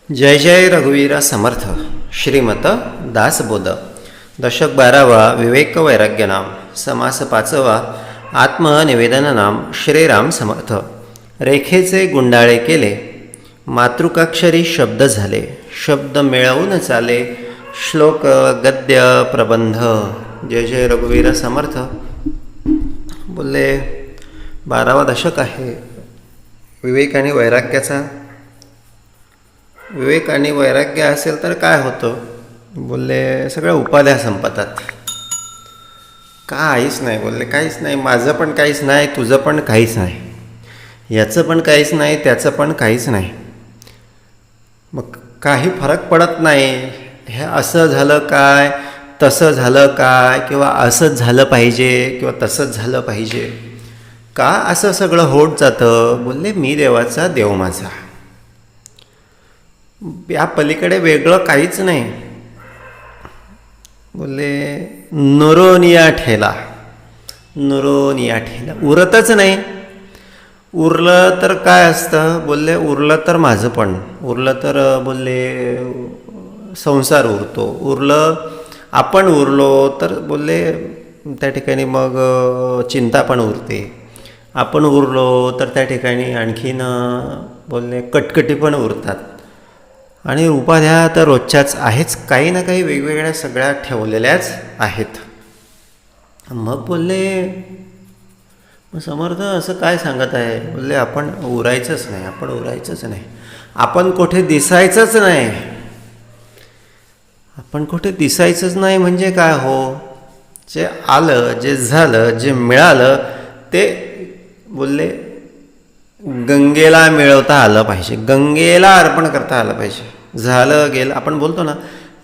जय जय रघुवीर समर्थ. श्रीमत दासबोध. दशक 12वा विवेक वैराग्य नाम. समास 5वा आत्मनिवेदन नाम. श्रीराम समर्थ. रेखेचे गुंडाळे केले, मातृकाक्षरी शब्द झाले. शब्द मिळवून चाले, श्लोक गद्य प्रबंध. जय जय रघुवीर समर्थ. बोलले 12वा दशक आहे विवेक आणि वैराग्याचा. विवेक आणि वैराग्य असेल तर काय होतं? बोलले सगळ्या उपाध्या संपतात. काहीच नाही. बोलले काहीच नाही. माझं पण काहीच नाही, तुझं पण काहीच नाही, याचं पण काहीच नाही, त्याचं पण काहीच नाही. मग काही फरक पडत नाही. हे असं झालं काय, तसं झालं काय, किंवा असंच झालं पाहिजे किंवा तसंच झालं पाहिजे. का असं सगळं होत जातं? बोलले मी देवाचा, देव माझा. या पलीकडे वेगळं काहीच नाही. बोलले नुरोनिया ठेला, नुरोनिया ठेला. उरतच नाही. उरलं तर काय असतं? बोलले उरलं तर माझं पण उरलं तर, बोलले संसार उरतो. उरलं आपण उरलो तर, बोलले त्या ठिकाणी मग चिंता पण उरते. आपण उरलो तर त्या ठिकाणी आणखीन, बोलले कटकटी पण उरतात. आणि उपाध्या तर रोजच्याच आहेच, काही ना काही वेगवेगळ्या सगळ्या ठेवलेल्याच आहेत. मग बोलले मग समर्थ असं काय सांगत आहे? बोलले आपण उरायचंच नाही, आपण उरायचंच नाही, आपण कुठे दिसायचंच नाही. आपण कुठे दिसायचंच नाही म्हणजे काय हो? जे आलं, जे झालं, जे मिळालं ते, बोलले गंगेला मिळवता आलं पाहिजे, गंगेला अर्पण करता आलं पाहिजे. झालं गेलं, आपण बोलतो ना,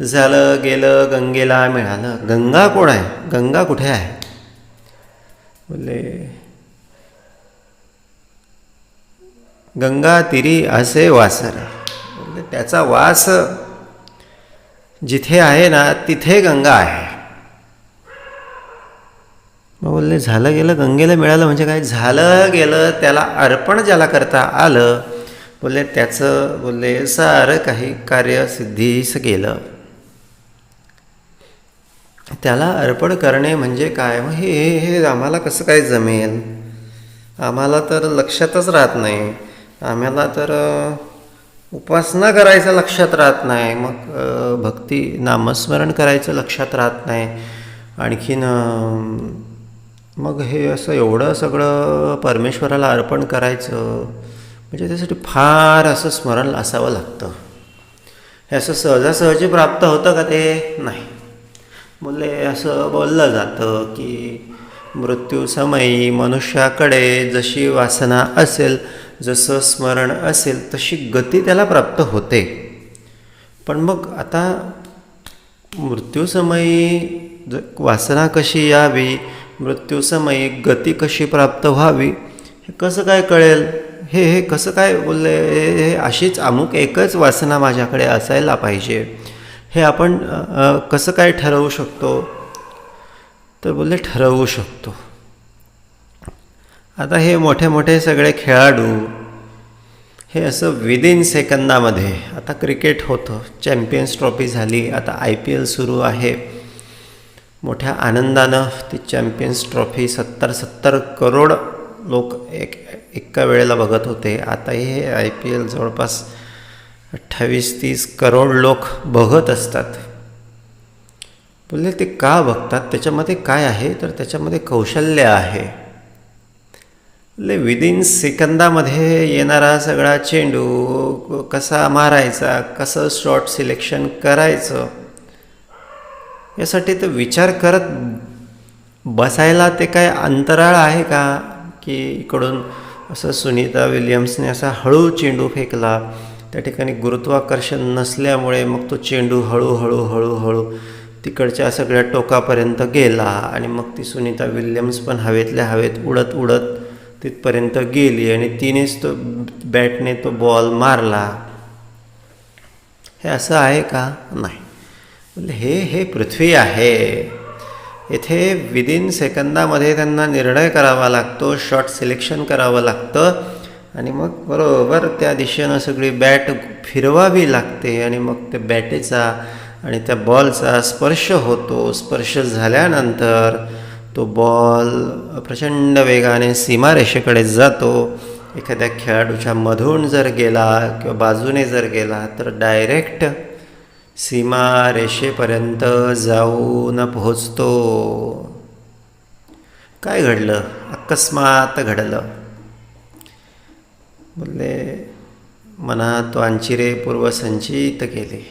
झालं गेलं गंगेला मिळालं. गंगा कोण आहे? गंगा कुठे आहे? बोलले गंगा तिरी असे वासर. बोलले त्याचा वास जिथे आहे ना तिथे गंगा आहे. मग बोलले झालं गेलं गंगेला मिळालं म्हणजे काय? झालं गेलं त्याला अर्पण ज्याला करता आलं, बोलले त्याचं, बोलले सारं काही कार्यसिद्धीस गेलं. त्याला अर्पण करणे म्हणजे काय? मग हे आम्हाला कसं काय जमेल? आम्हाला तर लक्षातच राहत नाही. आम्हाला तर उपासना करायचं लक्षात राहत नाही. मग भक्ती नामस्मरण करायचं लक्षात राहत नाही. आणखीन मग हे असं एवढं सगळं परमेश्वराला अर्पण करायचं म्हणजे त्यासाठी फार असं स्मरण असावं लागतं. हे असं सहजासहजी प्राप्त होतं का? ते नाही. बोलले असं बोललं जातं की मृत्यूसमयी मनुष्याकडे जशी वासना असेल, जसं स्मरण असेल, तशी गती त्याला प्राप्त होते. पण मग आता मृत्यूसमयी वासना कशी यावी, मृत्यूसमयी गती कशी प्राप्त व्हावी, हे कसं काय कळेल? हे कसं काय? बोलले हे अशीच अमुक एकच वासना माझ्याकडे असायला पाहिजे, हे आपण कसं काय ठरवू शकतो? तर बोलले ठरवू शकतो. आता हे मोठे मोठे सगळे खेळाडू हे असं विदिन सेकंदामध्ये, आता क्रिकेट होतं, चॅम्पियन्स ट्रॉफी झाली, आता IPL सुरू आहे. मोठ्या आनंदानं ती चॅम्पियन्स ट्रॉफी 70 करोड लोक एका वेळेला बघत होते. आता हे IPL जवळपास 28-30 करोड लोक बघत असतात. बोलले ते का बघतात? त्याच्यामध्ये काय आहे? तर त्याच्यामध्ये कौशल्य आहे. बोलले विदिन सेकंदामध्ये येणारा सगळा चेंडू कसा मारायचा, कसं शॉट सिलेक्शन करायचं, यासाठी तर विचार करत बसायला ते काय अंतराळ आहे का? की इकडून असं सुनीता विल्यम्सने असा हळू चेंडू फेकला, त्या ठिकाणी गुरुत्वाकर्षण नसल्यामुळे मग तो चेंडू हळूहळू हळूहळू तिकडच्या सगळ्या टोकापर्यंत गेला आणि मग ती सुनीता विल्यम्स पण हवेतल्या हवेत उडत उडत तिथपर्यंत गेली आणि तिनेच तो बॅटने तो बॉल मारला. हे असं आहे का? नाही. म्हणजे हे पृथ्वी आहे. येथे विदिन सेकंदामध्ये त्यांना निर्णय करावा लागतो, शॉट सिलेक्शन करावं लागतं आणि मग बरोबर त्या दिशेनं सगळी बॅट फिरवावी लागते आणि मग त्या बॅटेचा आणि त्या बॉलचा स्पर्श होतो. स्पर्श झाल्यानंतर तो बॉल प्रचंड वेगाने सीमारेषेकडे जातो. एखाद्या खेळाडूच्या मधून जर गेला किंवा बाजूने जर गेला तर डायरेक्ट सीमारेषेपर्यंत जाऊन पोहोचतो. काय घडलं? अकस्मात घडलं. बोलले मनात वांचिरे पूर्वसंचित केले.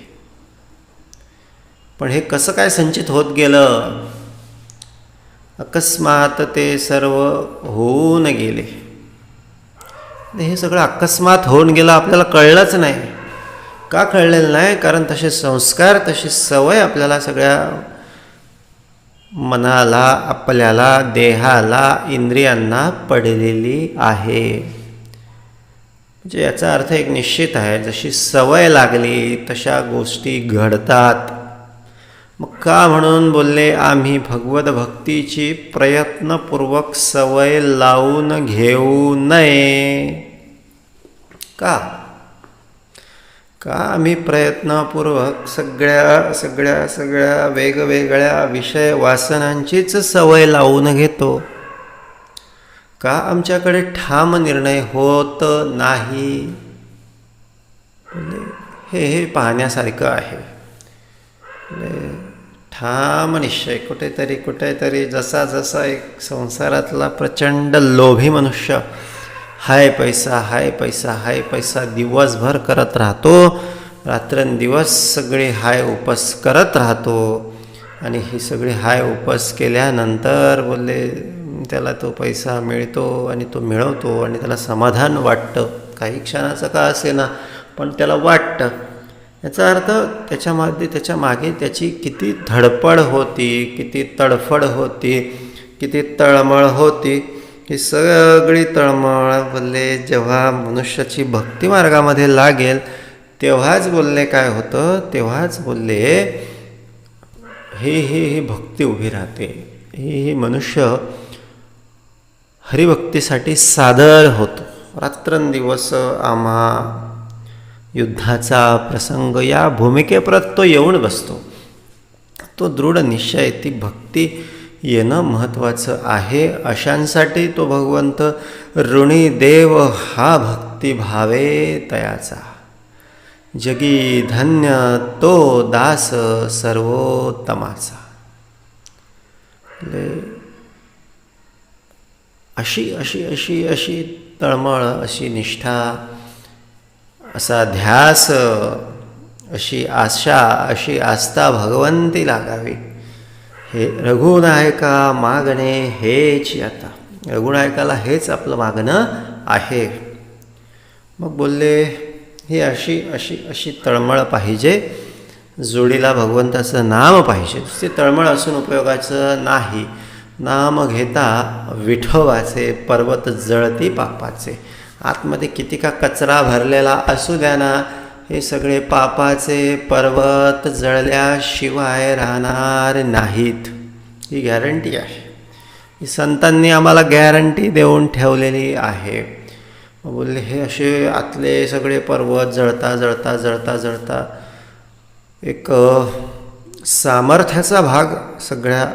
पण हे कसं काय संचित होत गेलं? अकस्मात ते सर्व होऊन गेले. हे सगळं अकस्मात होऊन गेलं, आपल्याला कळलंच नाही. का कळलेलं नाही? कारण तसे संस्कार, तशी सवय आपल्याला सगळ्या मनाला, आपल्याला, देहाला, इंद्रियांना पडलेली आहे. म्हणजे याचा अर्थ एक निश्चित आहे, जशी सवय लागली तशा गोष्टी घडतात. मग का म्हणून बोलले आम्ही भगवत भक्तीची प्रयत्नपूर्वक सवय लावून घेऊ नये? का आम्ही प्रयत्नपूर्वक सगळ्या वेगवेगळ्या विषय वासनांचीच सवय लावून घेतो? का आमच्याकडे ठाम निर्णय होत नाही? हे पाहण्यासारखं आहे. ठाम निश्चय कुठेतरी जसा एक संसारातला प्रचंड लोभी मनुष्य हाय पैसा दिवसभर करत राहतो, रात्रंदिवस सगळे हाय उपस करत राहतो. आणि ही सगळी हाय उपस केल्यानंतर बोलले त्याला तो पैसा मिळतो आणि तो मिळवतो आणि त्याला समाधान वाटतं. काही क्षणाचं का असेना, पण त्याला वाटतं. याचा अर्थ त्याच्या मागे त्याची किती धडपड होती, किती तडफड होती, किती तळमळ होती. ही सगळी तळमळ बोलले जेव्हा मनुष्याची भक्तिमार्गामध्ये लागेल तेव्हाच बोलले काय होतं, तेव्हाच बोलले ही भक्ती उभी राहते. ही मनुष्य हरिभक्तीसाठी सादर होतो. रात्रंदिवस आम्हा युद्धाचा प्रसंग या भूमिकेप्रत तो येऊन बसतो. तो दृढ निश्चय, ती भक्ती येणं महत्त्वाचं आहे. अशांसाठी तो भगवंत ऋणी देव हा भक्ती भावे तयाचा. जगी धन्य तो दास सर्वोत्तमाचा. अशी तळमळ, अशी निष्ठा, असा ध्यास, अशी आशा, अशी आस्था भगवंती लागावी. हे रघुनायका मागणे हेच आता. रघुनायकाला हेच आपलं मागणं आहे. मग बोलले ही अशी तळमळ पाहिजे. जोडीला भगवंताचं नाम पाहिजे. नुसती तळमळ असून उपयोगाचं नाही. नाम घेता विठोबाचे पर्वत जळती पापाचे. आतमध्ये किती का कचरा भरलेला असू द्या ना, हे सगळे पापाचे पर्वत जळल्याशिवाय राहणार नाहीत. ही गॅरंटी आहे. ही संतांनी आम्हाला गॅरंटी देऊन ठेवलेली आहे. बोलले हे असे आतले सगळे पर्वत जळता एक सामर्थ्याचा भाग सगळ्या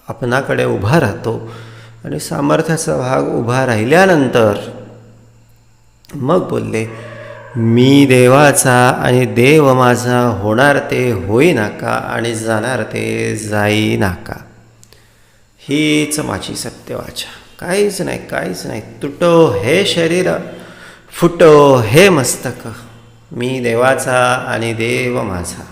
आपणाकडे उभा राहतो. आणि सामर्थ्याचा भाग उभा राहिल्यानंतर मग बोलले मी देवाचा आणि देव माझा, होणार ते होई नाका आणि जाणार ते जाई नाका. हीच माझी सत्यवाचा. काहीच नाही. तुटो हे शरीर, फुटो हे मस्तक, मी देवाचा आणि देव माझा.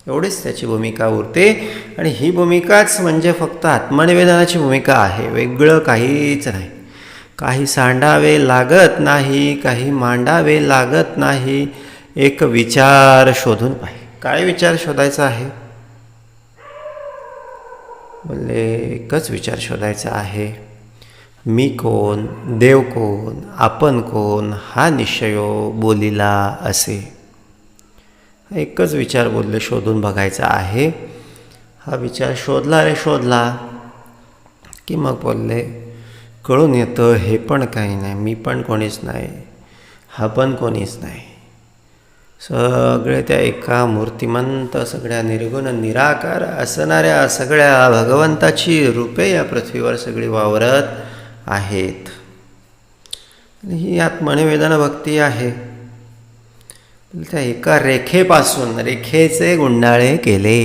एवढीच त्याची भूमिका उरते. आणि ही भूमिकाच म्हणजे फक्त आत्मनिवेदनाची भूमिका आहे. वेगळं काहीच नाही. काही सांडावे लागत नाही, काही मांडावे लागत नाही. एक विचार शोधून पाहिजे. काय विचार शोधायचा आहे? बोलले एकच विचार शोधायचा आहे. मी कोण, देव कोण, आपण कोण, हा निश्चयो बोलिला असे. एकच विचार बोलले शोधून बघायचा आहे. हा विचार शोधला की मग बोलले कळून येतं हे पण काही नाही, मी पण कोणीच नाही, हा पण कोणीच नाही. सगळे त्या एका मूर्तिमंत सगळ्या निर्गुण निराकार असणाऱ्या सगळ्या भगवंताची रूपे या पृथ्वीवर सगळी वावरत आहेत. आणि ही आत्मनिवेदन भक्ती आहे. त्या एका रेखेपासून रेखेचे गुंडाळे केले.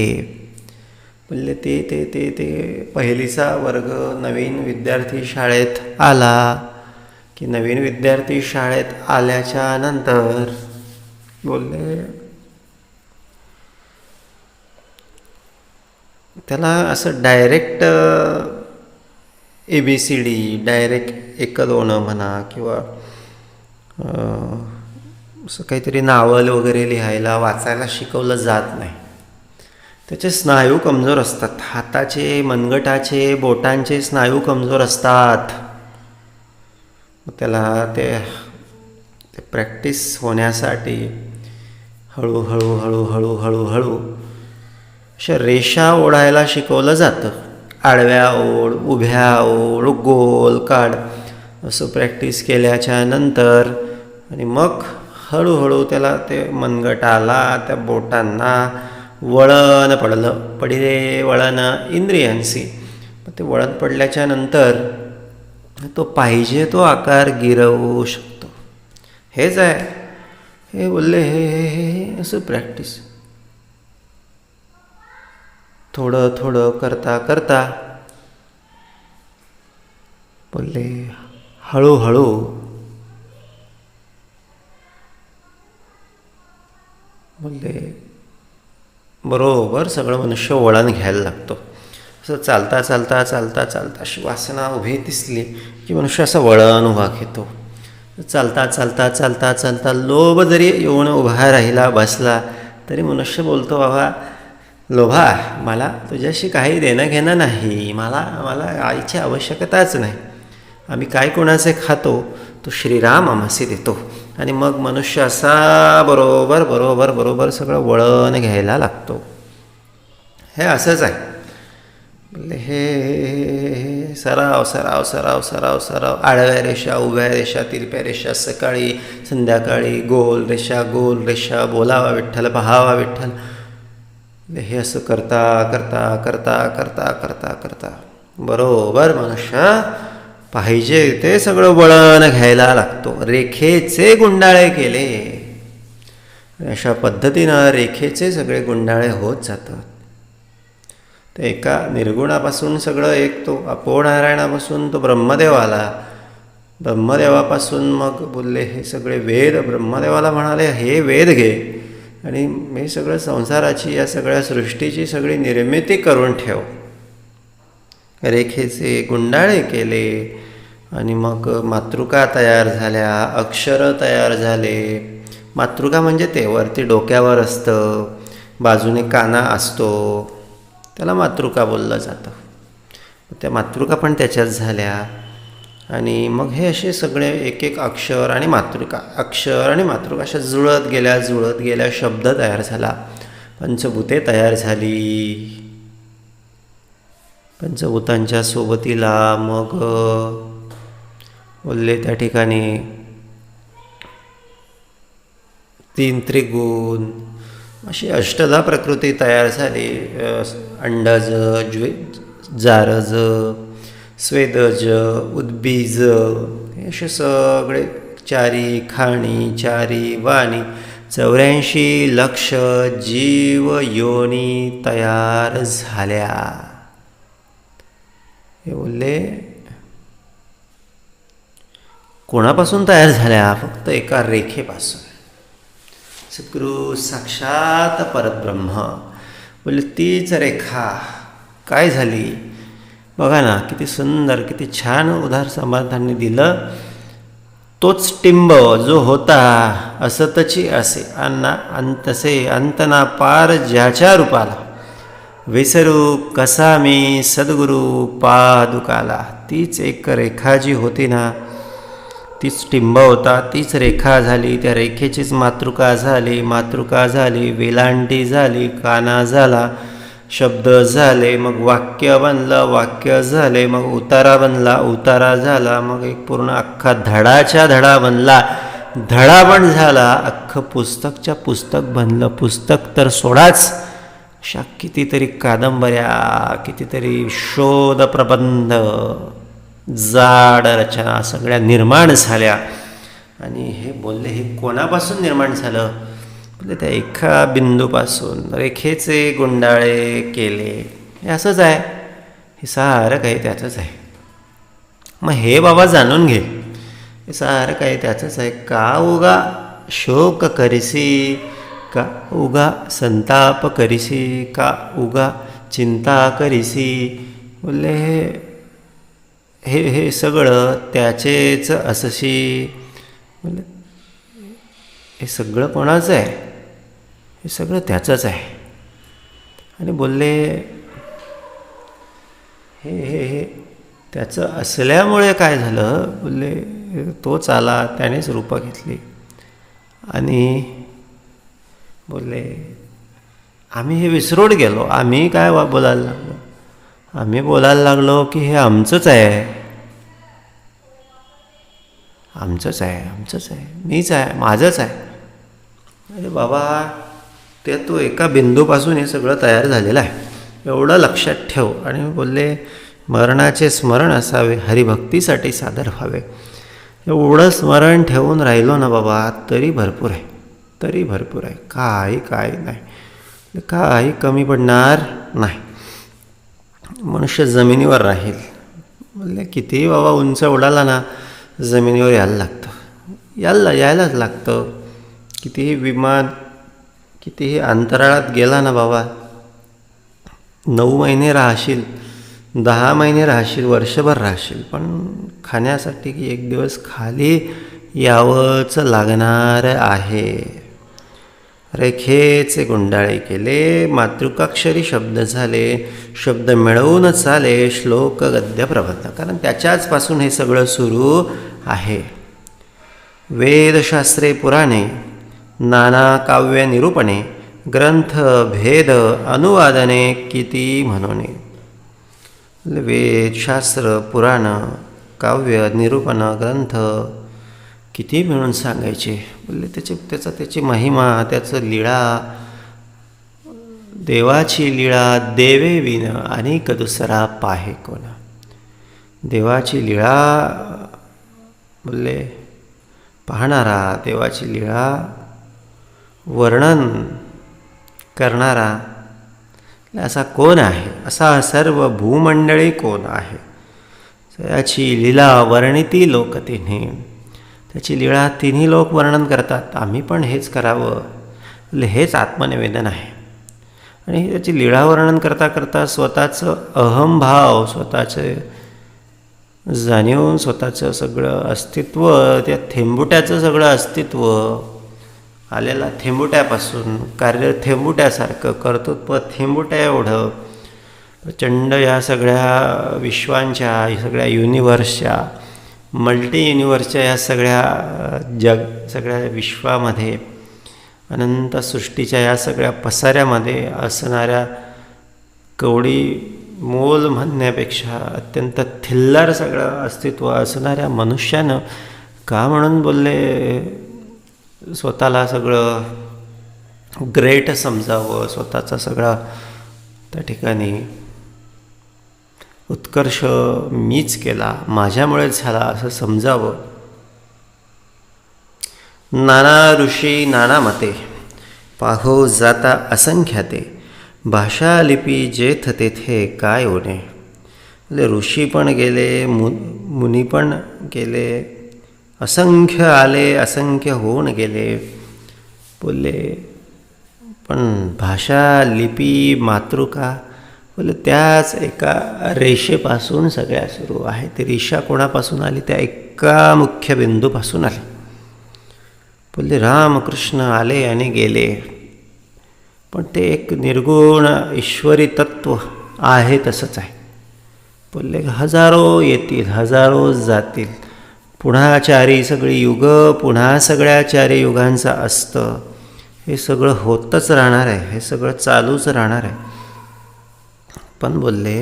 बोलले ते ते ते ते पहिलीचा वर्ग नवीन विद्यार्थी शाळेत आला की नवीन विद्यार्थी शाळेत आल्याच्या नंतर बोलले त्याला असं डायरेक्ट ABCD डायरेक्ट 1-2 म्हणा किंवा असं काहीतरी नावल वगैरे लिहायला वाचायला शिकवलं जात नाही. त्याचे स्नायू कमजोर असतात. हाताचे, मनगटाचे, बोटांचे स्नायू कमजोर असतात. त्याला ते प्रॅक्टिस होण्यासाठी हळूहळू हळूहळू हळूहळू अशा रेषा ओढायला शिकवलं जातं. आडव्या ओढ, उभ्या ओढ, गोल काढ असं प्रॅक्टिस केल्याच्या नंतर आणि मग हळूहळू त्याला ते मनगटाला, त्या बोटांना वळण पडिले वळण इंद्रियांशी. ते वळण पडल्याच्या नंतर तो पाहिजे तो आकार गिरवू शकतो. हेच आहे हे बोलले हे असं प्रॅक्टिस थोडं थोडं करता करता बोलले हळूहळू बोलले बरोबर सगळं मनुष्य वळण घ्यायला लागतो. असं चालता चालता चालता चालता अशी वासना उभी दिसली की मनुष्य असं वळण उभा घेतो. चालता चालता चालता चालता लोभ जरी येऊन उभा राहिला बसला तरी मनुष्य बोलतो बाबा लोभा मला तुझ्याशी काही देणं घेणं नाही, मला आईची आवश्यकताच नाही. आम्ही काय कोणाचे खातो तो श्रीराम आम्हासी देतो. आणि मग मनुष्य असा बरोबर बरोबर बरोबर सगळं वळण घ्यायला लागतो. हे असंच आहे. हे सराव सराव सराव सराव सराव आडव्या रेषा, उभ्या रेषा, तिरप्या रेषा, सकाळी संध्याकाळी गोल रेषा, बोलावा विठ्ठल, पहावा विठ्ठल. हे असं करता करता करता करता करता करता बरोबर मनुष्य पाहिजे ते सगळं वळण घ्यायला लागतो. रेखेचे गुंडाळे केले. अशा पद्धतीनं रेखेचे सगळे गुंडाळे होत जातात. ते एका निर्गुणापासून सगळं एक तो अपोनारायणापासून तो ब्रह्मदेव आला. ब्रह्मदेवापासून मग बोलले हे सगळे वेद ब्रह्मदेवाला म्हणाले हे वेद घे आणि हे सगळं संसाराची या सगळ्या सृष्टीची सगळी निर्मिती करून ठेव. रेखेचे गुंडाळे केले आणि मग मातृका तयार झाल्या, अक्षर तयार झाले. मातृका म्हणजे ते वरती डोक्यावर असतं, बाजूने काना असतो, त्याला मातृका बोललं जातं. त्या मातृका पण त्याच्यात झाल्या आणि मग हे असे सगळे एक एक अक्षर आणि मातृका अशा जुळत गेल्या शब्द तयार झाला. पंचभूते तयार झाली. पंचभूतांच्या सोबतीला मग बोलले त्या ठिकाणी 3 त्रिगुण अशी अष्टधा प्रकृती तयार झाली. अंडज, जारज, स्वेदज, उद्बीज हे असे सगळे 4 खाणी 4 वाणी 84 लक्ष जीव योनी तयार झाल्या. हे बोलले कोणापासून तयार झाल्या? फक्त एका रेखेपासून. सद्गुरु साक्षात परब्रह्म. बोलले तीच रेखा काय झाली बघा ना, किती सुंदर किती छान उदार समर्थांनी दिलं. तोच टिंब जो होता असतची असे अंतसे अंतना पार ज्याच्या रूपाला विसरू कसा मी सद्गुरु पादुकाला. तीच एक रेखा जी होती ना, तीच टिंब होता, तीच रेखा झाली. त्या रेखेचीच मातृका झाली वेलांटी झाली, काना झाला शब्द झाले, मग वाक्य बनलं, वाक्य झाले, मग उतारा बनला, उतारा झाला, मग एक पूर्ण अख्खा धडाच्या धडा बनला, धडा पण झाला, अख्खं पुस्तकच्या पुस्तक बनलं. पुस्तक तर सोडाच, अशा कितीतरी कादंबऱ्या, कितीतरी शोध प्रबंध, जाड रचना सगळ्या निर्माण झाल्या. आणि हे बोलले, हे कोणापासून निर्माण झालं? बोलले त्या एका बिंदूपासून रेखेचे गुंडाळे केले. हे असंच आहे, हे सारं काही त्याचंच आहे. मग हे बाबा जाणून घे, हे सारं काही त्याचंच आहे. का उगा शोक करिसी, का उगा संताप करिसी, का उगा चिंता करिसी. बोलले हे हे सगळं त्याचेच असशी. बोलले हे सगळं कोणाचं आहे? हे सगळं त्याचंच आहे. आणि बोलले हे हे हे त्याचं असल्यामुळे काय झालं? बोलले तोच आला, त्यानेच रूपं घेतली. आणि बोलले आम्ही हे विसरून गेलो. आम्ही काय बोलायला लागलो? आम्ही बोलायला लागलो की हे आमचंच आहे, आमचंच आहे, आमचंच आहे, मीच आहे, माझंच आहे. अरे बाबा, ते तो एका बिंदूपासून हे सगळं तयार झालेलं आहे, एवढं लक्षात ठेव. आणि बोलले मरणाचे स्मरण असावे, हरिभक्तीसाठी सादर व्हावे. एवढं स्मरण ठेवून राहिलो ना बाबा, तरी भरपूर आहे, तरी भरपूर आहे. काही नाही, काही कमी पडणार नाही. मनुष्य जमिनीवर राहील. बोलले कितीही बाबा उंच उडाला ना, जमिनीवर यायला लागतं, यायलाच लागतं. कितीही विमान, कितीही अंतराळात गेला ना बाबा, 9 महिने राहशील, 10 महिने राहशील, वर्षभर राहशील, पण खाण्यासाठी की एक दिवस खाली यावंच लागणार आहे. रेखेचे गुंडाळे केले, मातृकाक्षरी शब्द झाले, शब्द मिळवून चाले, श्लोक गद्य प्रबंध. कारण त्याच्याचपासून हे सगळं सुरू आहे. वेदशास्त्रे पुराणे, नाना काव्य निरूपणे, ग्रंथ भेद अनुवादने किती म्हणोने. वेदशास्त्र, पुराण, काव्य, निरूपण, ग्रंथ किती मिळून सांगायचे. बोलले त्याची महिमा, त्याचं लीळा, देवाची लीळा देवे विन अनेक दुसरा पाहे कोण. देवाची लीळा बोलले पाहणारा, देवाची लीळा वर्णन करणारा असा कोण आहे? असा सर्व भूमंडळी कोण आहे? त्याची लीला वर्णिती लोक तिन्ही. त्याची लीळा तिन्ही लोक वर्णन करतात. आम्ही पण हेच करावं, हेच आत्मनिवेदन आहे. आणि त्याची लीळा वर्णन करता करता स्वतःचं अहंभाव, स्वतःचे जाणीव, स्वतःचं सगळं अस्तित्व, त्या थेंबुट्याचं सगळं अस्तित्व आलेला थेंबुट्यापासून, कार्य थेंबुट्यासारखं, कर्तृत्व थेंबुट्या एवढं प्रचंड या सगळ्या विश्वांच्या, या सगळ्या युनिव्हर्सच्या, मल्टी युनिव्हर्सच्या या सगळ्या विश्वामध्ये, अनंत सृष्टीच्या या सगळ्या पसाऱ्यामध्ये असणाऱ्या कवडी मोल म्हणण्यापेक्षा अत्यंत थिल्लर सगळं अस्तित्व असणाऱ्या मनुष्यानं का म्हणून बोलले स्वतःला सगळं ग्रेट समजावं, स्वतःचा सगळा त्या ठिकाणी उत्कर्ष मीच केला, माझ्यामुळेच झाला असं समजावं. नाना ऋषी नाना मते, पाहो जाता असंख्याते, भाषा लिपी जेथ तेथे काय होणे. म्हणजे ऋषी पण गेले, मुनी पण गेले, असंख्य आले, असंख्य होऊन गेले. बोलले पण भाषा लिपी मातृका बोले त्याच एका रेषेपासून सगळ्या सुरू आहे. ती रेषा कोणापासून आली? त्या एका मुख्य बिंदूपासून आली. बोलले रामकृष्ण आले आणि गेले, पण ते एक निर्गुण ईश्वरी तत्व आहे तसंच आहे. बोलले हजारो येतील, हजारो जातील, पुन्हा चारी सगळी युग, पुन्हा सगळ्या चारी युगांचं असतं. हे सगळं होतच राहणार आहे, हे सगळं चालूच राहणार आहे. पण बोलले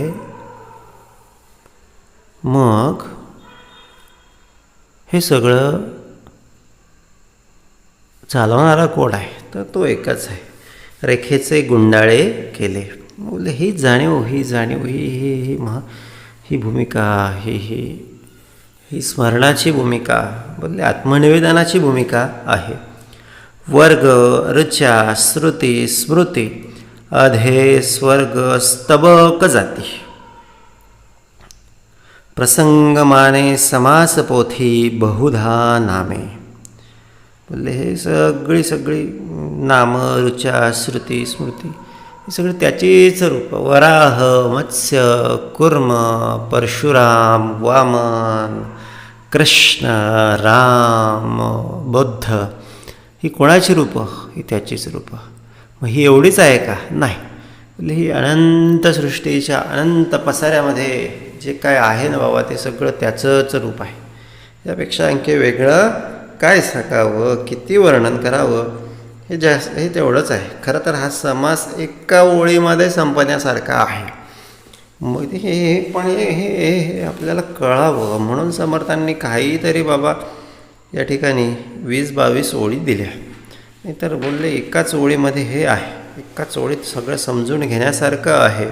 मग हे सगळं चालवणारा कोण आहे? तर तो एकच आहे. रेखेचे गुंडाळे केले. बोलले ही जाणीव ही भूमिका, ही स्मरणाची भूमिका, बोलले आत्मनिवेदनाची भूमिका आहे. वर्ग, ऋचा, श्रुती, स्मृती, अधे, स्वर्ग, स्तबक जाती, प्रसंगमाने समास पोथी, बहुधा नामे. बोलले हे सगळी नाम, ऋचा, श्रुती, स्मृती हे सगळं त्याचीच रूप. वराह, मत्स्य, कुर्म, परशुराम, वामन, कृष्ण, राम, बुद्ध ही कोणाची रूपं? ही त्याचीच रूपं. मग ही एवढीच आहे का? नाही. म्हणजे ही अनंत सृष्टीच्या अनंत पसाऱ्यामध्ये जे काय आहे ना बाबा, ते सगळं त्याचंच रूप आहे. यापेक्षा आणखी वेगळं काय सांगावं, किती वर्णन करावं, हे तेवढंच आहे. खरं तर हा समास एका ओळीमध्ये संपण्यासारखा आहे. मग हे आपल्याला कळावं म्हणून समर्थांनी काहीतरी बाबा या ठिकाणी 20-22 ओळी दिल्या. नाहीतर बोलले एकाच ओळीमध्ये हे आहे, एकाच ओळीत सगळं समजून घेण्यासारखं आहे.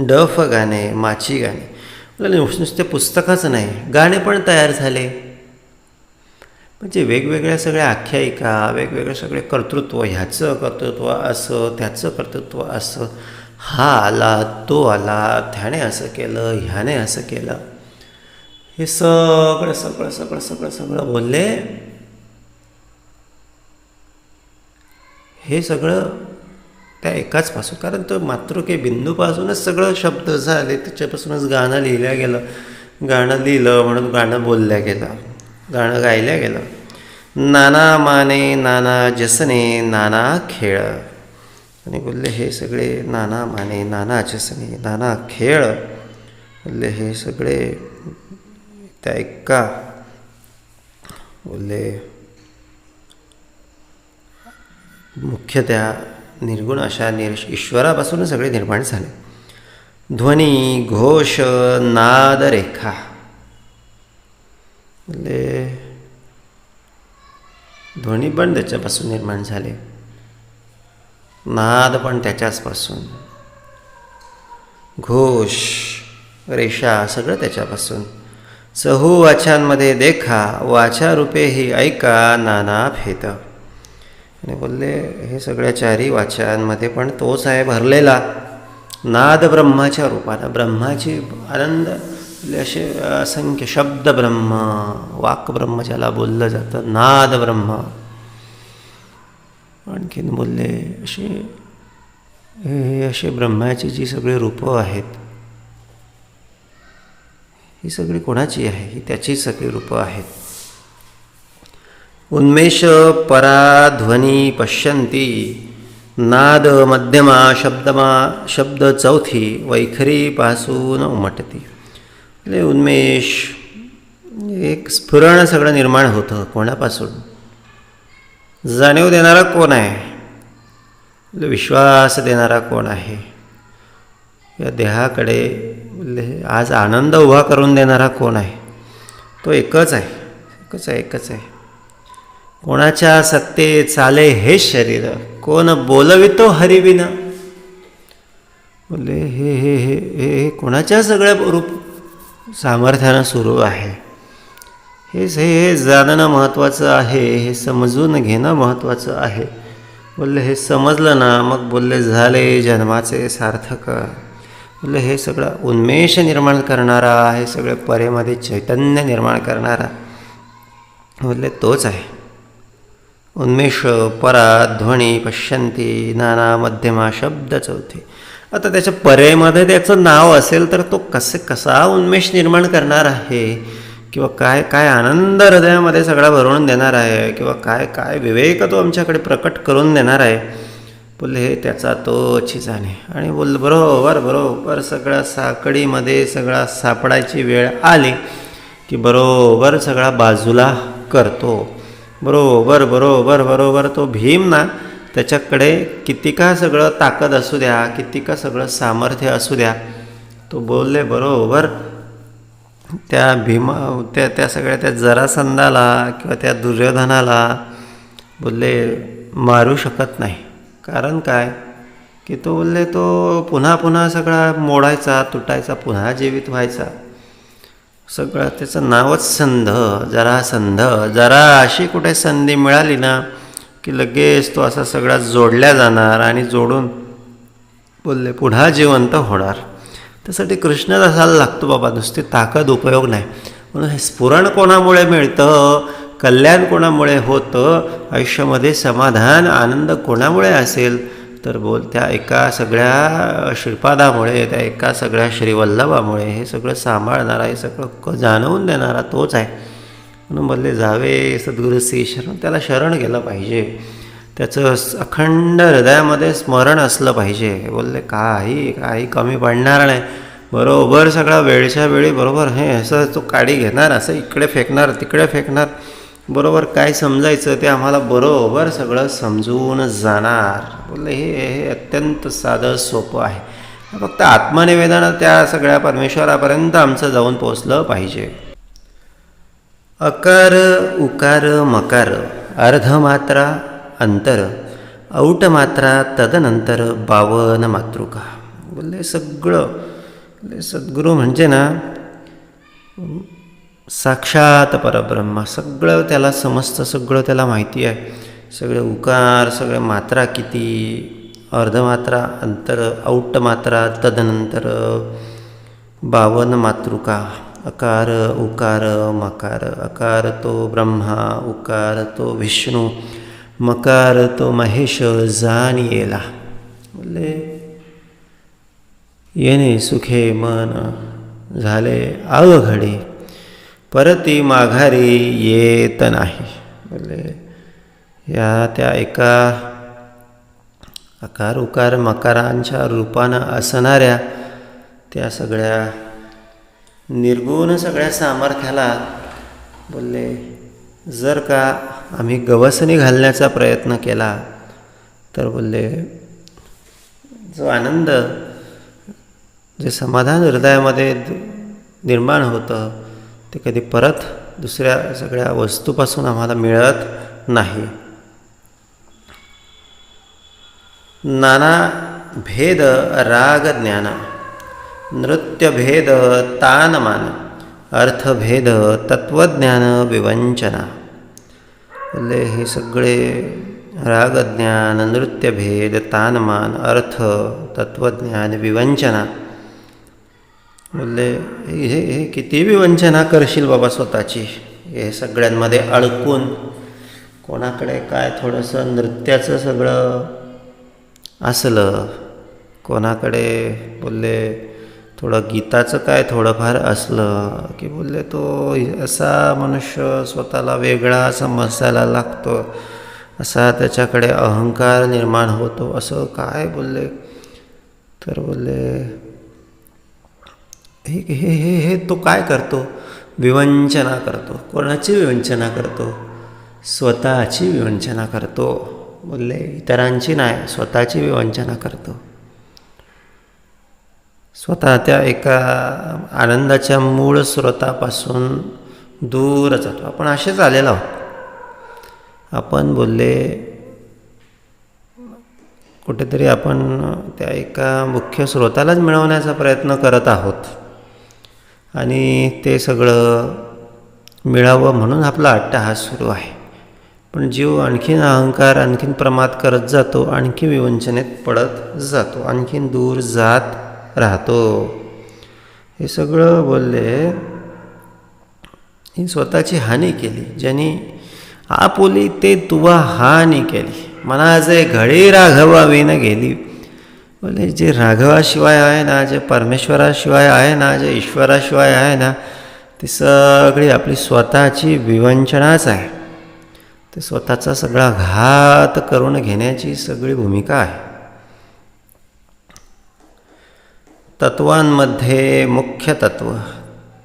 डफ गाणे, माची गाणे, नुसते पुस्तकच नाही, गाणे पण तयार झाले. म्हणजे वेगवेगळ्या सगळ्या आख्यायिका, वेगवेगळे सगळे कर्तृत्व, ह्याचं कर्तृत्व असं, त्याचं कर्तृत्व असं, हा आला, तो आला, त्याने असं केलं, ह्याने असं केलं, हे सगळं बोलले. हे सगळं त्या एकाचपासून, कारण तो मातृके बिंदूपासूनच सगळं शब्द झाले, त्याच्यापासूनच गाणं लिहिल्या गेलं. गाणं लिहिलं म्हणून गाणं बोलल्या गेलं, गाणं गायल्या गेलं. नाना माने, नाना जसने, नाना खेळ. आणि बोलले हे सगळे नाना माने, नाना जसने, नाना खेळ, बोलले हे सगळे त्या एका बोलले मुख्यतः निर्गुण अशा ईश्वरापासून सगळे निर्माण झाले. ध्वनी, घोष, नाद, रेखा, म्हणजे ध्वनी पण त्याच्यापासून निर्माण झाले, नाद पण त्याच्याचपासून, घोष, रेषा सगळं त्याच्यापासून. चहू वाचांमध्ये देखा, वाचा रूपे ही ऐका, नाना भेद. आणि बोलले हे सगळ्या चारी वाचांमध्ये पण तोच आहे भरलेला. नाद ब्रह्माच्या रूपानं, ब्रह्माची आनंद असे असंख्य शब्द ब्रह्म, वाक ब्रह्म ज्याला बोललं जातं, नाद ब्रह्म. आणखीन बोलले असे ब्रह्माची जी सगळी रूपं आहेत, ही सगळी कोणाची आहे? ही त्याची सगळी रूपं आहेत. उन्मेष परा ध्वनी पश्यंती, नाद मध्यमा शब्द चौथी, वैखरी पासून उमटती. म्हणजे उन्मेष, एक स्फुरण सगळं निर्माण होतं. कोणापासून? जाणीव देणारा कोण आहे? विश्वास देणारा कोण आहे? या देहाकडे आज आनंद उभा करून देणारा कोण आहे? तो एकच आहे. कोणाच्या सत्ते चाले हे शरीर, कोण बोलवितो हरिविना. बोले हे कोणाच्या सगळ्या रूप सामर्थ्यानं सुरू आहे. हे जाणणं महत्त्वाचं आहे, हे समजून घेणं महत्त्वाचं आहे. बोलले हे समजलं ना, मग बोलले झाले जन्माचे सार्थक. बोलले हे सगळं उन्मेष निर्माण करणारा, हे सगळे परेमध्ये चैतन्य निर्माण करणारा, बोलले तोच आहे. उन्मेष परा ध्वनी पश्यंती, नाना मध्यमा शब्द चौथे. आता त्याच्या परेमध्ये त्याचं नाव असेल तर तो कसा उन्मेष निर्माण करणार आहे, किंवा काय आनंद हृदयामध्ये सगळा भरवून देणार आहे, किंवा काय विवेक तो आमच्याकडे प्रकट करून देणार आहे. बोलले हे त्याचा तोची जाणे. आणि बोलले बरोबर सगळ्या साकडीमध्ये सगळा सापडायची वेळ आली की बरोबर सगळा बाजूला करतो. बरोबर तो भीम ना त्याच्याकडे किती का सगळं ताकद असू द्या, किती का सगळं सामर्थ्य असू द्या, तो बोलले बरोबर त्या त्या सगळ्या त्या जरासंधाला किंवा त्या दुर्योधनाला बोलले मारू शकत नाही. कारण काय की तो बोलले तो पुन्हा पुन्हा सगळा मोडायचा, तुटायचा, पुन्हा जीवित व्हायचा. सगळं त्याचं नावच संध, जरासंध. जरा अशी कुठे संधी मिळाली ना की लगेच तो असा सगळा जोडल्या जाणार आणि जोडून बोलले पुन्हा जिवंत होणार. त्यासाठी कृष्णच असायला लागतो बाबा, नुसती ताकद उपयोग नाही. म्हणून हे स्फुरण कोणामुळे मिळतं, कल्याण कोणामुळे होतं, आयुष्यामध्ये समाधान आनंद कोणामुळे असेल तर बोल त्या एका सगळ्या श्रीपादामुळे, त्या एका सगळ्या श्रीवल्लभामुळे. हे सगळं सांभाळणारा, हे सगळं जाणवून देणारा तोच आहे. म्हणून बोलले जावे सद्गुरूसी शरण. त्याला शरण गेलं पाहिजे, त्याचं अखंड हृदयामध्ये स्मरण असलं पाहिजे. बोलले काही कमी पडणार नाही. बरोबर सगळा वेळच्या वेळी बरोबर हे असं तो काडी घेणार, असं इकडे फेकणार, तिकडे फेकणार. बरोबर काय समजायचं ते आम्हाला बरोबर सगळं समजून जाणार. बोलले हे अत्यंत साधं सोपं आहे. फक्त आत्मनिवेदन त्या सगळ्या परमेश्वरापर्यंत आमचं जाऊन पोचलं पाहिजे. अकार उकार मकार अर्धमात्रा अंतर औट मात्रा तदनंतर 52 मातृका. बोलले सगळं सद्गुरू म्हणजे ना साक्षात परब्रह्म. सगळं त्याला समजतं, सगळं त्याला माहिती आहे. सगळे उकार, सगळे मात्रा किती, अर्धमात्रा अंतर, औट मात्रा तदनंतर 52 मातृका. अकार उकार मकार. अकार तो ब्रह्मा, उकार तो विष्णू, मकार तो महेश जाणियेला. बोले येणे सुखे मन झाले अवघडे, परती माघारी येत नाही. बोले या त्या एका अकार उकार मकारांच्या रूपानं असणाऱ्या त्या सगळ्या निर्गुण सगळ्या सामर्थ्याला बोलले जर का आम्ही गवसणी घालण्याचा प्रयत्न केला तर बोलले जो आनंद, जे समाधान हृदयामध्ये निर्माण होतं ते कधी परत दुसऱ्या सगळ्या वस्तूपासून आम्हाला मिळत नाही. नाना भेद राग ज्ञान, नृत्यभेद तानमान, अर्थभेद तत्वज्ञान विवंचना. बोलले हे सगळे रागज्ञान, नृत्यभेद, तानमान, अर्थ, तत्वज्ञान, विवंचना. बोलले हे किती विवंचना करशील बाबा स्वतःची. हे सगळ्यांमध्ये अडकून कोणाकडे काय थोडंसं नृत्याचं सगळं असलं, कोणाकडे बोलले थोडं गीताचं काय थोडंफार असलं की बोलले तो असा मनुष्य स्वतःला वेगळा समजायला लागतो, असा त्याच्याकडे अहंकार निर्माण होतो. असं काय बोलले तर बोलले हे हे हे हे तो काय करतो, विवंचना करतो. कोणाची विवंचना करतो? स्वतःची विवंचना करतो. बोलले इतरांची नाही, स्वतःची विवंचना करतो. स्वतः त्या एका आनंदाच्या मूळ स्रोतापासून दूर जातो. आपण असेच आलेलो आहोत. आपण बोलले कुठेतरी आपण त्या एका मुख्य स्रोतालाच मिळवण्याचा प्रयत्न करत आहोत आणि ते सगळं मिळावं म्हणून आपला अट्टहास सुरू आहे. पण जीव आणखीन अहंकार, आणखीन प्रमाद करत जातो, आणखी विवंचनेत पडत जातो, आणखीन दूर जात राहतो. हे सगळं बोलले ही स्वतःची हानी केली. ज्यांनी आपुली ते तुवा हानी केली. मना जे घडी राघवावीन गेली. बोले जे राघवाशिवाय आहे ना, जे परमेश्वराशिवाय आहे ना, जे ईश्वराशिवाय आहे ना, ती सगळी आपली स्वतःची विवंचनाच आहे. ते स्वतःचा सगळा घात करून घेण्याची सगळी भूमिका आहे. तत्वांमध्ये मुख्य तत्व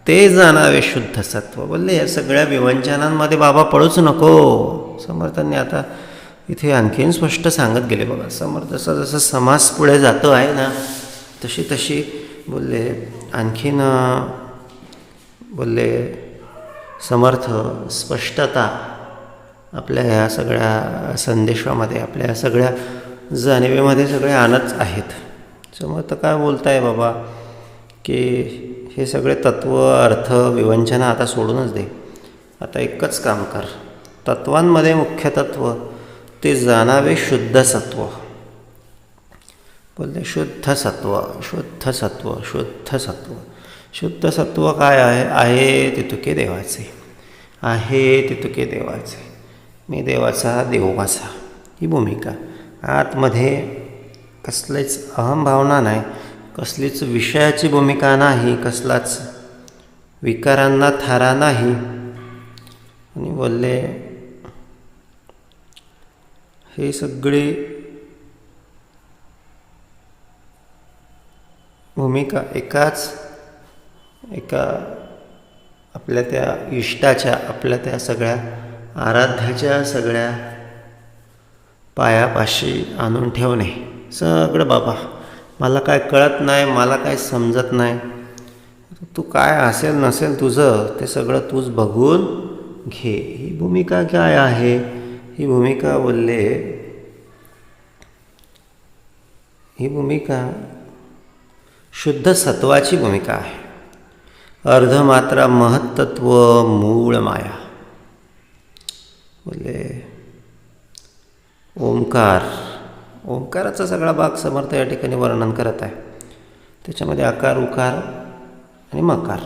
ते जाणावे शुद्ध सत्व. बोलले या सगळ्या विवंचनांमध्ये बाबा पडूच नको. समर्थांनी आता इथे आणखीन स्पष्ट सांगत गेले बघा समर्थ. जसं जसं समास पुढे जातो आहे ना तशी तशी बोलले आणखीन बोलले समर्थ स्पष्टता आपल्या ह्या सगळ्या संदेशामध्ये आपल्या ह्या सगळ्या जाणिवेमध्ये सगळे आणत आहेत. समर्थ काय बोलताय बाबा की हे सगळे तत्व अर्थ विवंचना आता सोडूनच दे. आता एकच काम कर. तत्वांमध्ये मुख्य तत्व ते जाणावे शुद्ध सत्व. बोलते शुद्ध सत्व शुद्ध सत्व शुद्ध सत्व. शुद्ध सत्व काय आहे ते तुके देवाचे. आहे ते तुके देवाचे. मी देवाचा देव माझा. ही भूमिका. आतमध्ये कसलीच अहंभावना नाही, कसलीच विषयाची भूमिका नाही, कसलाच विकारांना थारा नाही. आणि बोलले हे सगळी भूमिका एका आपल्या त्या इष्टाच्या आपल्या त्या सगळ्या आराध्याच्या सगळ्या पायापाशी आणून ठेवणे. सगळं बाबा मला काय कळत नाही, मला काय समजत नाही, तू काय असेल नसेल तुझं ते सगळं तूच बघून घे. ही भूमिका काय आहे? ही भूमिका बोलले ही भूमिका शुद्ध सत्वाची भूमिका आहे. अर्धमात्रा महत्त्व मूळ माया. बोलले ओंकार. ओंकाराचा सगळा भाग समर्थ या ठिकाणी वर्णन करत आहे. त्याच्यामध्ये आकार उकार आणि मकार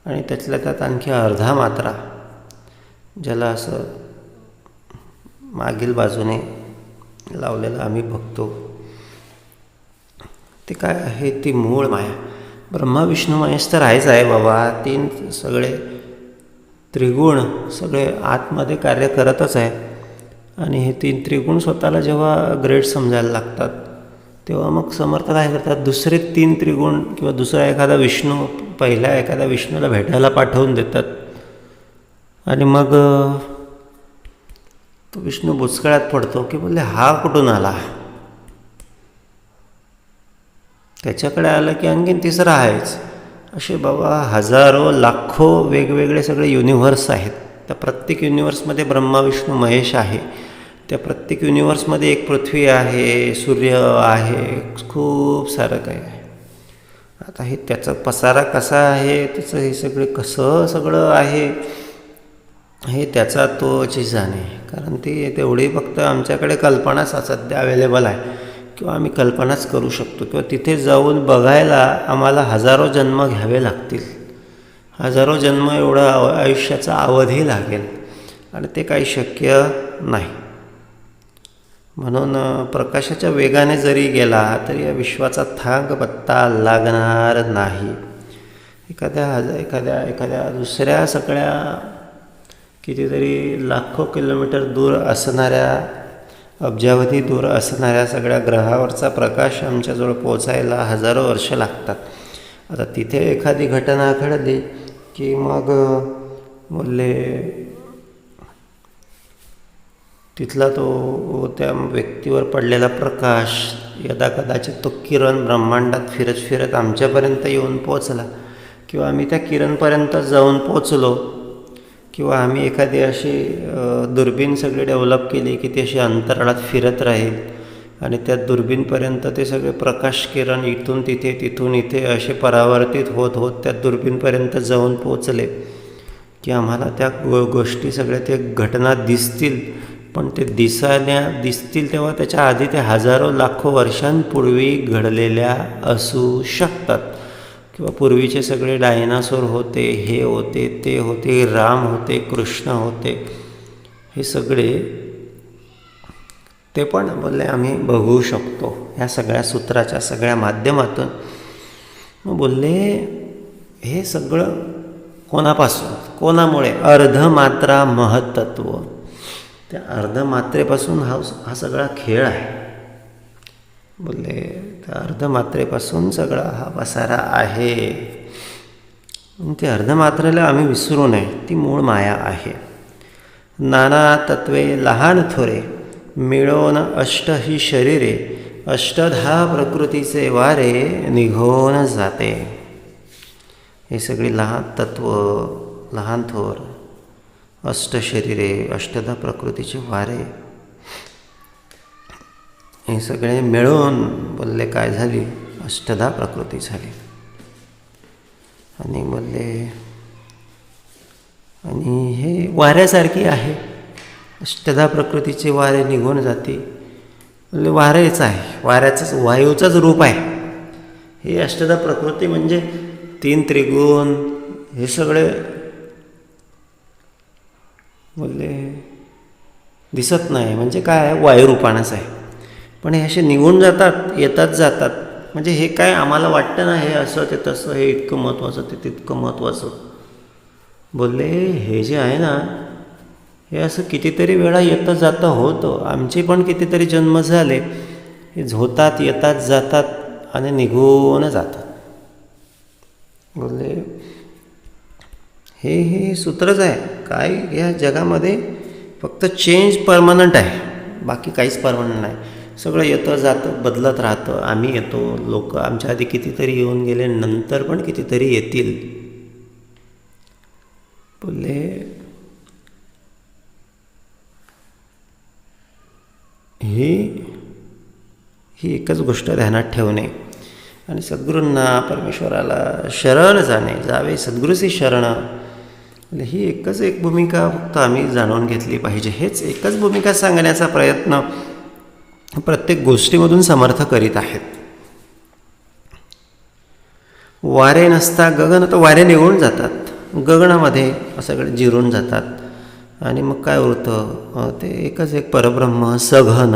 आणि त्यातल्या त्यात आणखी अर्धा मात्रा ज्याला असं मागील बाजूने लावलेलं आम्ही बघतो ते काय आहे? ती मूळ माया. ब्रह्मा विष्णू महेश तर आहेच आहे बाबा. तीन सगळे त्रिगुण सगळे आतमध्ये कार्य करतच आहे. आणि हे तीन त्रिगुण स्वतःला जेव्हा ग्रेट समजायला लागतात तेव्हा मग समर्थ काय करतात? दुसरे तीन त्रिगुण किंवा दुसरा एखादा विष्णू पहिल्या एखाद्या विष्णूला भेटायला पाठवून देतात. आणि मग तो विष्णू बुचकळ्यात पडतो की बोलले हा कुठून आला? त्याच्याकडे आलं की आणखीन तिसरा आहेच. असे बाबा हजारो लाखो वेगवेगळे सगळे युनिव्हर्स आहेत. त्या प्रत्येक युनिव्हर्समध्ये ब्रह्मा विष्णू महेश आहे. त्या प्रत्येक युनिव्हर्समध्ये एक पृथ्वी आहे, सूर्य आहे, खूप सारं काही आहे. आता हे त्याचा पसारा कसा आहे, त्याचं हे सगळे कसं सगळं आहे हे त्याचा तो जाणे. कारण ती तेवढी फक्त आमच्याकडे कल्पनाच सध्या अवेलेबल आहे किंवा आम्ही कल्पनाच करू शकतो किंवा तिथे जाऊन बघायला आम्हाला हजारो जन्म घ्यावे लागतील. हजारो जन्म एवढा आयुष्याचा अवधी लागेल आणि ते काही शक्य नाही. म्हणून प्रकाशाच्या वेगाने जरी गेला तरी या विश्वाचा थांग पत्ता लागणार नाही. एखाद्या दुसऱ्या सगळ्या कितीतरी लाखो किलोमीटर दूर असणाऱ्या अब्जावधी दूर असणाऱ्या सगळ्या ग्रहावरचा प्रकाश आमच्याजवळ पोचायला हजारो वर्ष लागतात. आता तिथे एखादी घटना घडली की मग बोलले तिथला तो त्या व्यक्तीवर पडलेला प्रकाश यदा कदाचित तो किरण ब्रह्मांडात फिरत फिरत आमच्यापर्यंत येऊन पोचला किंवा आम्ही त्या किरणपर्यंत जाऊन पोचलो किंवा आम्ही एखादी अशी दुर्बीण सगळी डेव्हलप केली की ती अशी अंतराळात फिरत राहील आणि त्या दुर्बीणपर्यंत ते सगळे प्रकाश किरण इथून तिथे तिथून इथे असे परावर्तित होत होत त्या दुर्बीणपर्यंत जाऊन पोचले की आम्हाला त्या गोष्टी सगळ्या त्या घटना दिसतील. पण ते दिसतील तेव्हा त्याच्या आधी ते हजारो लाखो वर्षांपूर्वी घडलेल्या असू शकतात किंवा पूर्वीचे सगळे डायनासोर होते, हे होते, ते होते, राम होते, कृष्ण होते, हे सगळे ते पण बोलले आम्ही बघू शकतो ह्या सगळ्या सूत्राच्या सगळ्या माध्यमातून. मग बोलले हे सगळं कोणापासून कोणामुळे? अर्धमात्रा महत्त्व. त्या अर्धमात्रेपासून हा सगळा खेळ आहे. बोलले त्या अर्धमात्रेपासून सगळा हा पसारा आहे. ते अर्धमात्रेला आम्ही विसरू नये. ती मूळ माया आहे. नाना तत्वे लहान थोरे, मिळून अष्ट ही शरीरे, अष्टधा प्रकृतीचे वारे निघून जाते. हे सगळी लहान तत्व, लहान थोर, अष्ट शरीरे, अष्टधा प्रकृतीचे वारे, हे सगळे मिळून बोलले काय झाली, अष्टधा प्रकृती झाली. आणि बोलले आणि हे वाऱ्यासारखी आहे, अष्टधा प्रकृतीचे वारे निघून जाते. बोलले वारेच आहे, वाऱ्याचंच वायूचंच रूप आहे हे अष्टधा प्रकृती. म्हणजे तीन त्रिगुण हे सगळे बोलले दिसत नाही, म्हणजे काय वायुरूपानंच आहे. पण हे असे निघून जातात, येतात जातात. म्हणजे हे काय आम्हाला वाटतं ना हे असं ते तसं, हे इतकं महत्त्वाचं ते तितकं महत्त्वाचं. बोलले हे जे आहे ना हे असं कितीतरी वेळा येतं जातं होतं. आमचे पण कितीतरी जन्म झाले, हे होतात येतात जातात आणि निघून जातात. बोलले हे सूत्रच आहे. काय या जगामध्ये फक्त चेंज परमनंट आहे, बाकी काहीच परमनंट नाही. सगळं येतं जातं बदलत राहतं. आम्ही येतो, लोक आमच्या आधी कितीतरी येऊन गेले, नंतर पण कितीतरी येतील. बोलले ही एकच गोष्ट ध्यानात ठेवणे आणि सद्गुरूंना परमेश्वराला शरण जावे, सद्गुरूची शरण. ही एकच एक भूमिका फक्त आम्ही जाणून घेतली पाहिजे. हेच एकच भूमिका सांगण्याचा प्रयत्न प्रत्येक गोष्टीमधून समर्थ करीत आहेत. वारे नसता गगन, तर वारे निघून जातात, गगनामध्ये सगळे जिरून जातात. आणि मग काय उरतं, ते एकच एक परब्रह्म सघन,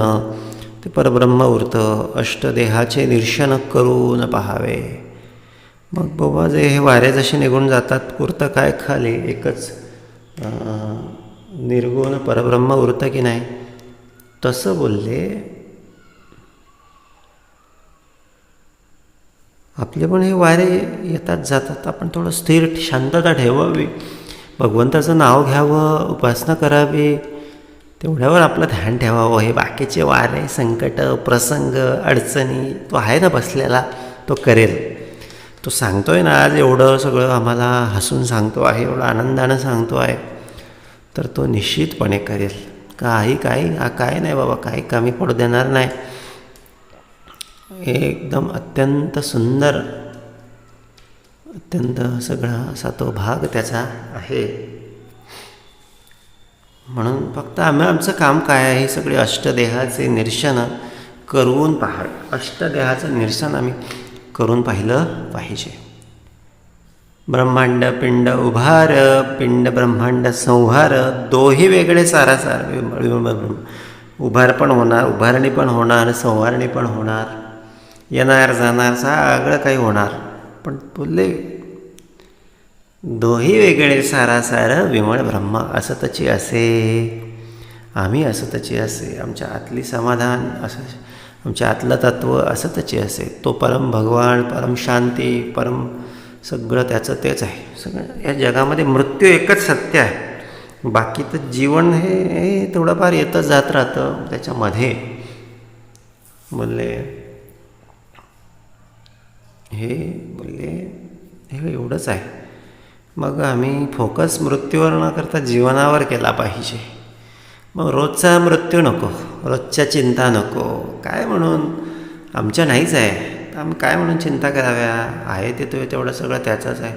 ते परब्रह्म उरतं. अष्टदेहाचे निरीक्षण करून पाहावे. मग बाबा जे हे वारे जसे निघून जातात, उरतं काय खाली एकच निर्गुण परब्रह्म उरतं की नाही. तसं बोलले आपले पण हे वारे येतात जातात. आपण थोडं स्थिर शांतता ठेवावी, भगवंताचं नाव घ्यावं, उपासना करावी, तेवढ्यावर आपलं ध्यान ठेवावं. हे बाकीचे वारे संकट प्रसंग अडचणी तो आहे ना बसलेला, तो करेल. तो सांगतोय ना आज एवढं सगळं आम्हाला हसून सांगतो आहे, एवढं आनंदानं सांगतो आहे, तर तो निश्चितपणे करेल. काही काय नाही बाबा, काही कमी पडू देणार नाही. एकदम अत्यंत सुंदर, अत्यंत सगळा असा तो भाग त्याचा आहे. म्हणून फक्त आमचं काम काय आहे, सगळे अष्टदेहाचे निरीक्षण करून अष्टदेहाचं निरीक्षण आम्ही करून पाहिलं पाहिजे. ब्रह्मांड पिंड उभार, पिंड ब्रह्मांड संहार, दोही वेगळे सारासार. उभार पण होणार, उभारणी पण होणार, संहारणी पण होणार, येणार जाणार सगळं काही होणार. पण बोलले दोही वेगळे सारासार विमळ ब्रह्म असतची असे. आम्ही असतची असे, आमच्या आतली समाधान असं, आमच्या आतलं तत्व असतची असे. तो परम भगवान, परम शांती, परम सगळं त्याचं तेच आहे. सगळं या जगामध्ये मृत्यू एकच सत्य आहे. बाकी तर जीवन हे थोडंफार येतं जात राहतं त्याच्यामध्ये. बोलले हे एवढंच आहे. मग आम्ही फोकस मृत्यूवर न करता जीवनावर केला पाहिजे. मग रोजचा मृत्यू नको, रोजच्या चिंता नको. काय म्हणून आमच्या नाहीच आहे, तर आम्ही काय म्हणून चिंता कराव्या. आहे ते तेवढं सगळं त्याचंच आहे,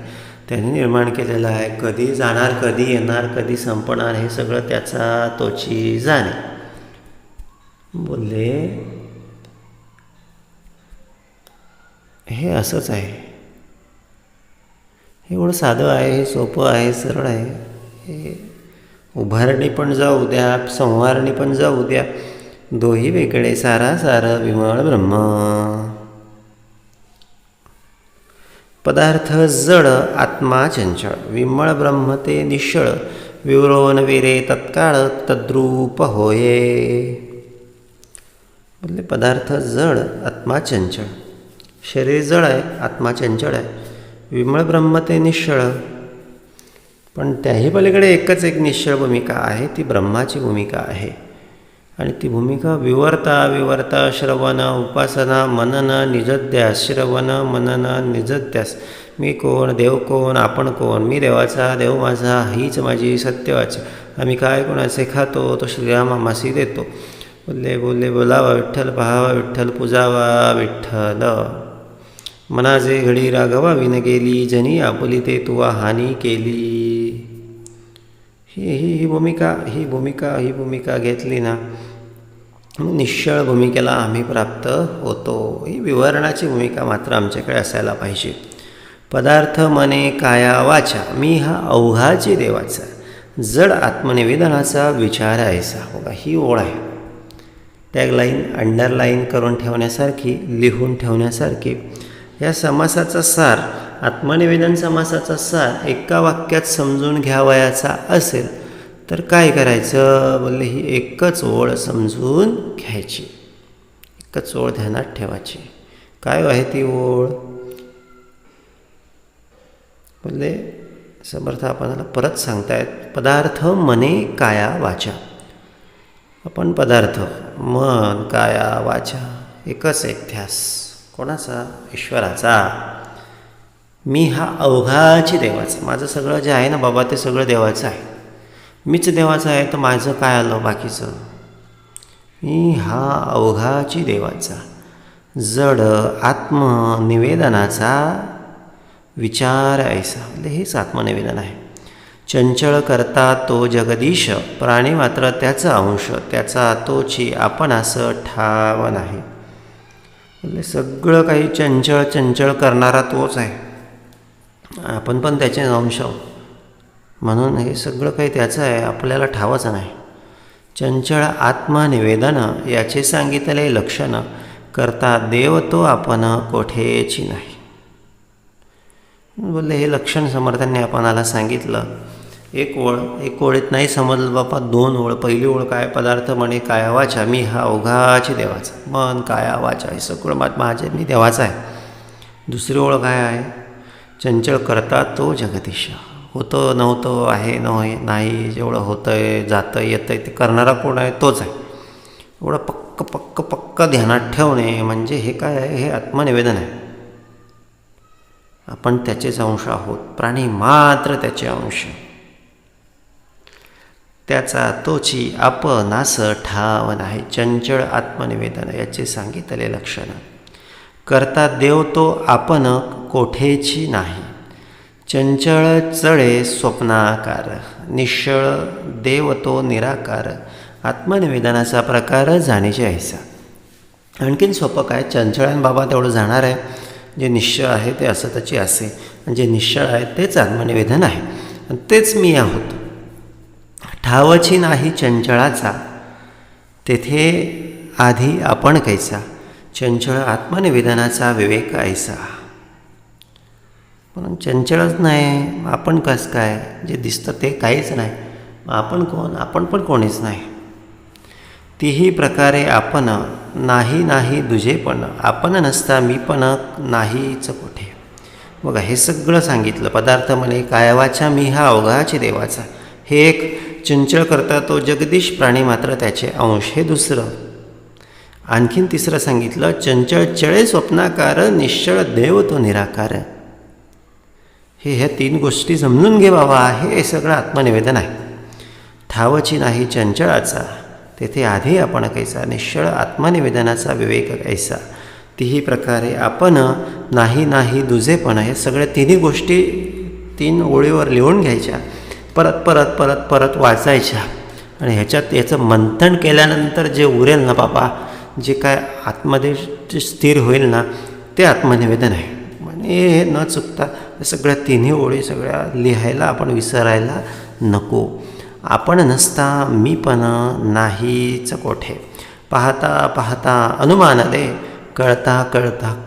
त्यांनी निर्माण केलेलं आहे. कधी जाणार, कधी येणार, कधी संपणार, हे सगळं त्याचा तोची जाणे. बोलले हे असंच आहे. एवढं साधं आहे, हे सोपं आहे, सरळ आहे. हे उभारणी पण जाऊ द्या, संहारणी पण जाऊ द्या, दोही वेगळे सारासार विमळ ब्रह्म. पदार्थ जड, आत्मा चंचळ, विमळ ब्रह्म ते निश्चळ, विवरोन विरे तत्काळ तद्रूप होये. बोलले पदार्थ जड, आत्मा चंचळ. शरीर जड आहे, आत्मा चंचळ आहे. विमळ ब्रह्म ते निश्चळ. पण त्याही पलीकडे एकच एक निश्चळ भूमिका आहे, ती ब्रह्माची भूमिका आहे. आणि ती भूमिका विवर्ता श्रवण उपासना मनन निजध्यास. श्रवण मनन निजध्यास. मी कोण, देव कोण, आपण कोण, मी देवाचा, देव माझा, हीच माझी सत्यवाची. आम्ही काय कोणाचे खातो, तो श्रीराम आम्हासी देतो. बोलले बोलले बोलावा विठ्ठल, पहावा विठ्ठल, पूजावा विठ्ठल. मनाचे घडी राघवा विन गेली, जनी आपुली ते तुवा हानी केली. ही भूमिका घेतली ना, निश्चळ भूमिकेला आम्ही प्राप्त होतो. ही विवरणाची भूमिका मात्र आमच्याकडे असायला पाहिजे. पदार्थ मने काया वाचा, मी हा अवघाची देवाचा, जड आत्मनिवेदनाचा विचार ऐसा. बघा ही ओळ आहे, टॅगलाईन अंडरलाईन करून ठेवण्यासारखी, लिहून ठेवण्यासारखी. या समासाचा सार, आत्मनिवेदन समासाचा सार एका वाक्यात समजून घ्यावयाचा असेल तर काय करायचं? बोलले ही एकच ओळ समजून घ्यायची, एकच ओळ ध्यानात ठेवायची. काय आहे ती ओळ? बोलले समर्थ आपणाला परत सांगतायत, पदार्थ मने काया वाचा. आपण पदार्थ मन काया वाचा एकच एक ध्यास. कोणाचा? ईश्वराचा. मी हा अवघाची देवाचा, माझं सगळं जे आहे ना बाबा ते सगळं देवाचं आहे. मीच देवाचं आहे तर माझं काय आलं बाकीचं? मी हा अवघाची देवाचा, जड आत्मनिवेदनाचा विचार ऐसा. म्हणजे हेच आत्मनिवेदन आहे. चंचळ करता तो जगदीश, प्राणी मात्र त्याचा अंश, त्याचा तोची आपण असं ठाव नाही. म्हणजे सगळं काही चंचळ करणारा तोच आहे, आपण पण त्याचे अंश आहोत. म्हणून हे सगळं काही त्याचं आहे, आपल्याला ठावच नाही. चंचळ आत्मनिवेदन याचे सांगितले लक्षण, करता देव तो आपण कोठेची नाही. बोलले हे लक्षण समर्थांनी आपणाला सांगितलं. एक ओळीत नाही समजलं बापा, दोन ओळ. पहिली ओळ काय? पदार्थ म्हणे काया वाचा, मी हा अवघाची देवाचा, मन काया वाचा हे सगळं माझे मी देवाचा आहे. दुसरी ओळ काय आहे? चंचळ करता तो जगदीश, होतं नव्हतं, आहे नाही, जेवढं होतं आहे जातं येतं आहे ते करणारा कोण आहे? तोच आहे. एवढं पक्क ध्यानात ठेवणे म्हणजे हे काय आहे? हे आत्मनिवेदन आहे. आपण त्याचेच अंश आहोत, प्राणी मात्र त्याचे अंश, त्याचा तोची आपणास ठाव नाही. चंचळ आत्मनिवेदन याचे सांगितले लक्षण, करता देव तो आपण कोठेची नाही. चंचळ चळे स्वप्नाकार, निश्चळ देव तो निराकार. आत्मनिवेदनाचा प्रकार जाणीचे ऐसा. आणखीन सोपं काय? चंचळान बाबा तेवढं जाणार आहे, जे निश्चळ आहे ते असं त्याची असे, आणि जे निश्चळ आहे तेच आत्मनिवेदन आहे, आणि तेच मी आहोत. ठावची नाही चंचळाचा, तेथे आधी आपण कैसा. चंचळ आत्मनिवेदनाचा विवेक ऐसा. म्हणून चंचळच नाही, आपण कसं काय? जे दिसतं ते काहीच नाही, आपण कोण? आपण पण कोणीच नाही. तीही प्रकारे आपण नाही दुजेपण, आपण नसता मी पण नाहीच कोठे. बघा हे सगळं सांगितलं. पदार्थ म्हणे कायवाचा, मी हा अवघाची देवाचा, हे एक. चंचळ करता तो जगदीश, प्राणी मात्र त्याचे अंश, हे दुसरं. आणखीन तिसरं सांगितलं, चंचळ चळे स्वप्नाकार, निश्चळ देव तो निराकार. ह्या तीन गोष्टी समजून घे बाबा, हे सगळं आत्मनिवेदन आहे. ठावची नाही चंचळाचा, तेथे आधी आपण कैसा. निश्चळ आत्मनिवेदनाचा विवेक ऐसा. तीही प्रकारे आपण नाही दुजेपण. हे सगळ्या तिन्ही गोष्टी 3 ओळीवर लिहून घ्यायच्या, परत वाचायच्या, आणि याचं मंथन केल्यानंतर जे उरेल ना बाबा, जे काय आतमध्ये स्थिर होईल ना, ते आत्मनिवेदन आहे. म्हणजे हे न चुकता सगळ्या तिन्ही ओळी सगळ्या लिहायला आपण विसरायला नको. आपण नसता मी पण नाहीच कोठे. पाहता अनुमान आले, कळता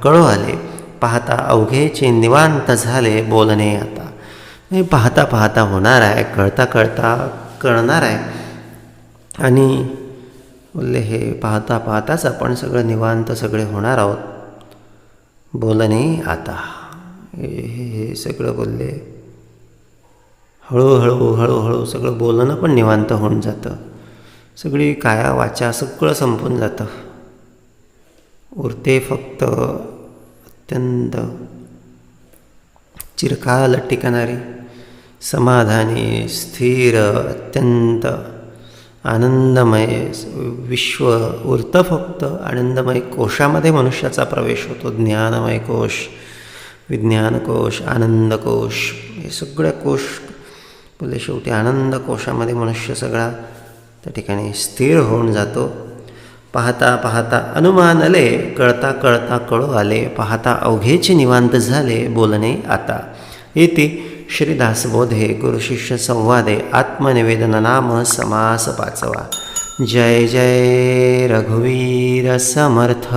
कळू आले. पाहता अवघेचे निवांत झाले, बोलणे आता. हे पाहता होणार आहे, कळता कळणार आहे. आणि बोलले हे पाहताच आपण सगळं निवांत सगळे होणार आहोत, बोलणे आता. हे सगळं बोलले हळूहळू सगळं बोलणं पण निवांत होऊन जातं. सगळी काया वाचा सगळं संपून जातं. उरते फक्त अत्यंत चिरकाल टिकणारी समाधानी स्थिर अत्यंत आनंदमय विश्व उरतं. फक्त आनंदमय कोशामध्ये मनुष्याचा प्रवेश होतो. ज्ञानमय कोश, विज्ञानकोश, आनंदकोश, हे सगळे कोश बोले शेवटी आनंद कोशामध्ये मनुष्य सगळा त्या ठिकाणी स्थिर होऊन जातो. पाहता पाहता अनुमान आले, कळता कळता कळू आले, पाहता अवघेचे निवांत झाले, बोलणे आता. इति श्रीदासबोधे गुरुशिष्य संवादे आत्मनिवेदन नाम समास 5. जय जय रघुवीर समर्थ.